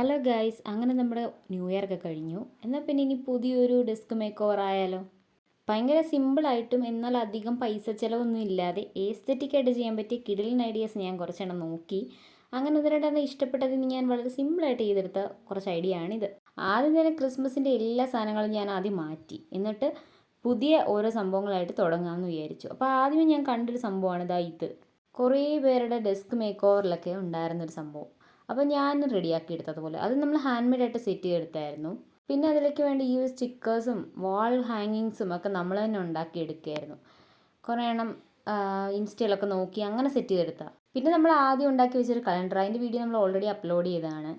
Hello guys, അങ്ങനെ നമ്മുടെ new year ഒക്കെ കഴിഞ്ഞു. എന്നാൽ പിന്നെ ഇനി പുതിയൊരു ഡെസ്ക് മേക്ക് ഓവർ ആയാലോ? ഭയങ്കര സിമ്പിളായിട്ടും എന്നാൽ അധികം പൈസ ചിലവൊന്നും ഇല്ലാതെ എസ്തെറ്റിക് ആയിട്ട് ചെയ്യാൻ പറ്റിയ കിടിലൻ ഐഡിയാസ് ഞാൻ കുറച്ചെണ്ണം നോക്കി. അങ്ങനെ ഒന്ന് രണ്ടെണ്ണം ഇഷ്ടപ്പെട്ടതിന് ഞാൻ വളരെ സിമ്പിളായിട്ട് ചെയ്തെടുത്ത കുറച്ച് ഐഡിയ ആണിത്. ആദ്യം തന്നെ ക്രിസ്മസിൻ്റെ എല്ലാ സാധനങ്ങളും ഞാൻ ആദ്യം മാറ്റി, എന്നിട്ട് പുതിയ ഓരോ സംഭവങ്ങളായിട്ട് തുടങ്ങാമെന്ന് വിചാരിച്ചു. അപ്പോൾ ആദ്യമേ ഞാൻ കണ്ടൊരു സംഭവമാണ് ഇത്. കുറേ പേരുടെ ഡെസ്ക് മേക്ക് ഓവറിലൊക്കെ ഉണ്ടായിരുന്നൊരു സംഭവം. അപ്പോൾ ഞാൻ റെഡിയാക്കി എടുത്തതുപോലെ അത് നമ്മൾ ഹാൻഡ് മെയ്ഡായിട്ട് സെറ്റ് ചെയ്തെടുത്തായിരുന്നു. പിന്നെ അതിലേക്ക് വേണ്ടി ഈ സ്റ്റിക്കേഴ്സും വാൾ ഹാങ്ങിങ്സും ഒക്കെ നമ്മൾ തന്നെ ഉണ്ടാക്കിയെടുക്കുകയായിരുന്നു. കുറേ എണ്ണം ഇൻസ്റ്റയിലൊക്കെ നോക്കി അങ്ങനെ സെറ്റ് ചെയ്തെടുത്താൽ. പിന്നെ നമ്മൾ ആദ്യം ഉണ്ടാക്കി വെച്ചൊരു കലണ്ടർ, അതിൻ്റെ വീഡിയോ നമ്മൾ ഓൾറെഡി അപ്ലോഡ് ചെയ്തതാണ്.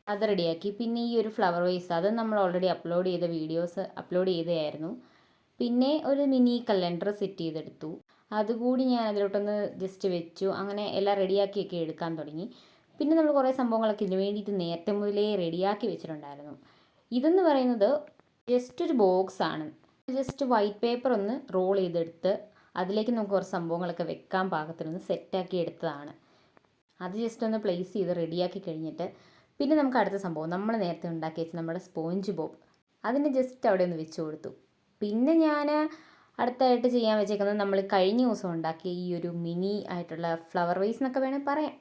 അത് റെഡിയാക്കി. പിന്നെ ഈ ഒരു ഫ്ലവർ വേസ്, അത് നമ്മൾ ഓൾറെഡി അപ്ലോഡ് ചെയ്ത വീഡിയോസ് അപ്ലോഡ് ചെയ്തതായിരുന്നു. പിന്നെ ഒരു മിനി കലണ്ടർ സെറ്റ് ചെയ്തെടുത്തു. അതുകൂടി ഞാൻ അതിലോട്ടൊന്ന് ജസ്റ്റ് വെച്ചു. അങ്ങനെ എല്ലാം റെഡിയാക്കിയൊക്കെ എടുക്കാൻ തുടങ്ങി. പിന്നെ നമ്മൾ കുറേ സംഭവങ്ങളൊക്കെ ഇതിന് വേണ്ടിയിട്ട് നേരത്തെ മുതലേ റെഡിയാക്കി വെച്ചിട്ടുണ്ടായിരുന്നു. ഇതെന്ന് പറയുന്നത് ജസ്റ്റ് ഒരു ബോക്സാണ്. ജസ്റ്റ് വൈറ്റ് പേപ്പർ ഒന്ന് റോൾ ചെയ്തെടുത്ത് അതിലേക്ക് നമുക്ക് കുറച്ച് സംഭവങ്ങളൊക്കെ വെക്കാൻ പാകത്തിനൊന്ന് സെറ്റാക്കി എടുത്തതാണ്. അത് ജസ്റ്റ് ഒന്ന് പ്ലേസ് ചെയ്ത് റെഡിയാക്കി കഴിഞ്ഞിട്ട് പിന്നെ നമുക്ക് അടുത്ത സംഭവം നമ്മൾ നേരത്തെ ഉണ്ടാക്കി വെച്ച നമ്മുടെ സ്പോഞ്ച് ബോബ്, അതിന് ജസ്റ്റ് അവിടെ ഒന്ന് വെച്ച് കൊടുത്തു. പിന്നെ ഞാൻ അടുത്തായിട്ട് ചെയ്യാൻ വെച്ചേക്കുന്നത് നമ്മൾ കഴിഞ്ഞ ദിവസം ഉണ്ടാക്കിയ ഈ ഒരു മിനി ആയിട്ടുള്ള ഫ്ലവർ വേസ് എന്നൊക്കെ വേണമെങ്കിൽ പറയാം,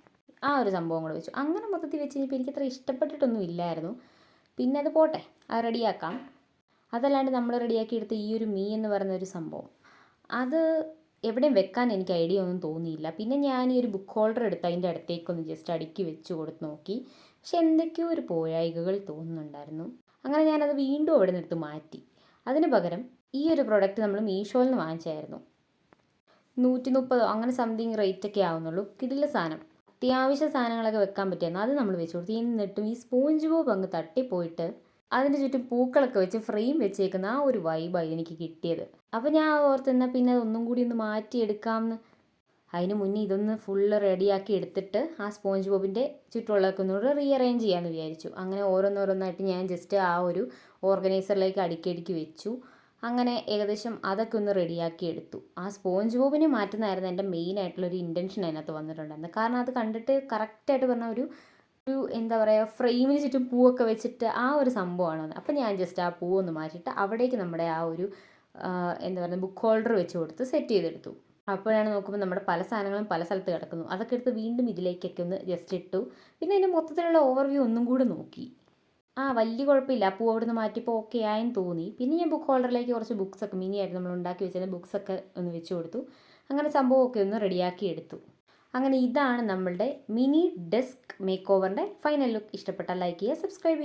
ആ ഒരു സംഭവം കൂടെ വെച്ചു. അങ്ങനെ മൊത്തത്തിൽ വെച്ച് കഴിഞ്ഞപ്പോൾ എനിക്കത്ര ഇഷ്ടപ്പെട്ടിട്ടൊന്നും ഇല്ലായിരുന്നു. പിന്നെ അത് പോട്ടെ, അത് റെഡിയാക്കാം. അതല്ലാണ്ട് നമ്മൾ റെഡിയാക്കി എടുത്ത ഈ ഒരു മീ എന്ന് പറയുന്ന ഒരു സംഭവം, അത് എവിടെയും വെക്കാൻ എനിക്ക് ഐഡിയ ഒന്നും തോന്നിയില്ല. പിന്നെ ഞാൻ ഈ ഒരു ബുക്ക് ഹോൾഡർ എടുത്ത് അതിൻ്റെ അടുത്തേക്കൊന്ന് ജസ്റ്റ് അടുക്കി വെച്ച് കൊടുത്ത് നോക്കി. പക്ഷെ എന്തൊക്കെയോ ഒരു പോരായ്കകൾ തോന്നുന്നുണ്ടായിരുന്നു. അങ്ങനെ ഞാനത് വീണ്ടും അവിടെ നിന്ന് എടുത്ത് മാറ്റി. അതിന് പകരം ഈ ഒരു പ്രോഡക്റ്റ് നമ്മൾ മീഷോയിൽ നിന്ന് വാങ്ങിച്ചായിരുന്നു. 130 അങ്ങനെ സംതിങ് റേറ്റൊക്കെ ആവുന്നുള്ളൂ. കിടില സാധനം, അത്യാവശ്യ സാധനങ്ങളൊക്കെ വെക്കാൻ പറ്റിയായിരുന്നു. അത് നമ്മൾ വെച്ച് കൊടുത്തു. എന്നിട്ടും ഈ സ്പോഞ്ച് ബോബ് അങ്ങ് തട്ടിപ്പോയിട്ട് അതിൻ്റെ ചുറ്റും പൂക്കളൊക്കെ വെച്ച് ഫ്രെയിം വെച്ചേക്കുന്ന ആ ഒരു വൈബായി എനിക്ക് കിട്ടിയത്. അപ്പോൾ ഞാൻ ഓർത്തുന്നാൽ പിന്നെ അതൊന്നും കൂടി ഒന്ന് മാറ്റിയെടുക്കാമെന്ന്. അതിന് മുന്നേ ഇതൊന്ന് ഫുള്ള് റെഡിയാക്കി എടുത്തിട്ട് ആ സ്പോഞ്ച് ബോബിൻ്റെ ചുറ്റുമുള്ളതൊക്കെ ഒന്നുകൂടെ റീഅറേഞ്ച് ചെയ്യാമെന്ന് വിചാരിച്ചു. അങ്ങനെ ഓരോന്നോരോന്നായിട്ട് ഞാൻ ജസ്റ്റ് ആ ഒരു ഓർഗനൈസറിലേക്ക് അടുക്കി വെച്ചു. അങ്ങനെ ഏകദേശം അതൊക്കെ ഒന്ന് റെഡിയാക്കി എടുത്തു. ആ സ്പോഞ്ച് ബോബിനെ മാറ്റുന്നതായിരുന്നു എൻ്റെ മെയിൻ ആയിട്ടുള്ളൊരു ഇൻറ്റൻഷൻ അതിനകത്ത് വന്നിട്ടുണ്ടായിരുന്നത്. കാരണം അത് കണ്ടിട്ട് കറക്റ്റായിട്ട് പറഞ്ഞ ഒരു എന്താ പറയുക, ഫ്രെയിമിന് ചുറ്റും പൂവൊക്കെ വെച്ചിട്ട് ആ ഒരു സംഭവമാണ് വന്നത്. അപ്പം ഞാൻ ജസ്റ്റ് ആ പൂവൊന്ന് മാറ്റിയിട്ട് അവിടേക്ക് നമ്മുടെ ആ ഒരു എന്താ പറയുക ബുക്ക് ഹോൾഡർ വെച്ച് കൊടുത്ത് സെറ്റ് ചെയ്തെടുത്തു. അപ്പോഴാണ് നോക്കുമ്പോൾ നമ്മുടെ പല സാധനങ്ങളും പല സ്ഥലത്ത് കിടക്കുന്നു. അതൊക്കെ എടുത്ത് വീണ്ടും ഇതിലേക്കൊക്കെ ഒന്ന് ജസ്റ്റ് ഇട്ടു. പിന്നെ അതിൻ്റെ മൊത്തത്തിലുള്ള ഓവർവ്യൂ ഒന്നും കൂടെ നോക്കി. വലിയ കുഴപ്പമില്ല, പൂ അവിടെ നിന്ന് മാറ്റിയപ്പോൾ ഓക്കെ ആയെന്ന് തോന്നി. പിന്നെ ഞാൻ ബുക്ക് ഹോൾഡറിലേക്ക് കുറച്ച് ബുക്സൊക്കെ മിനി ആയിട്ട് നമ്മൾ ഉണ്ടാക്കി വെച്ചതിന് ബുക്സൊക്കെ ഒന്ന് വെച്ച് കൊടുത്തു. അങ്ങനെ സംഭവമൊക്കെ ഒന്ന് റെഡിയാക്കി എടുത്തു. അങ്ങനെ ഇതാണ് നമ്മളുടെ മിനി ഡെസ്ക് മേക്ക് ഓവറിൻ്റെ ഫൈനൽ ലുക്ക്. ഇഷ്ടപ്പെട്ടാൽ ലൈക്ക് ചെയ്യുക, സബ്സ്ക്രൈബ് ചെയ്യുക.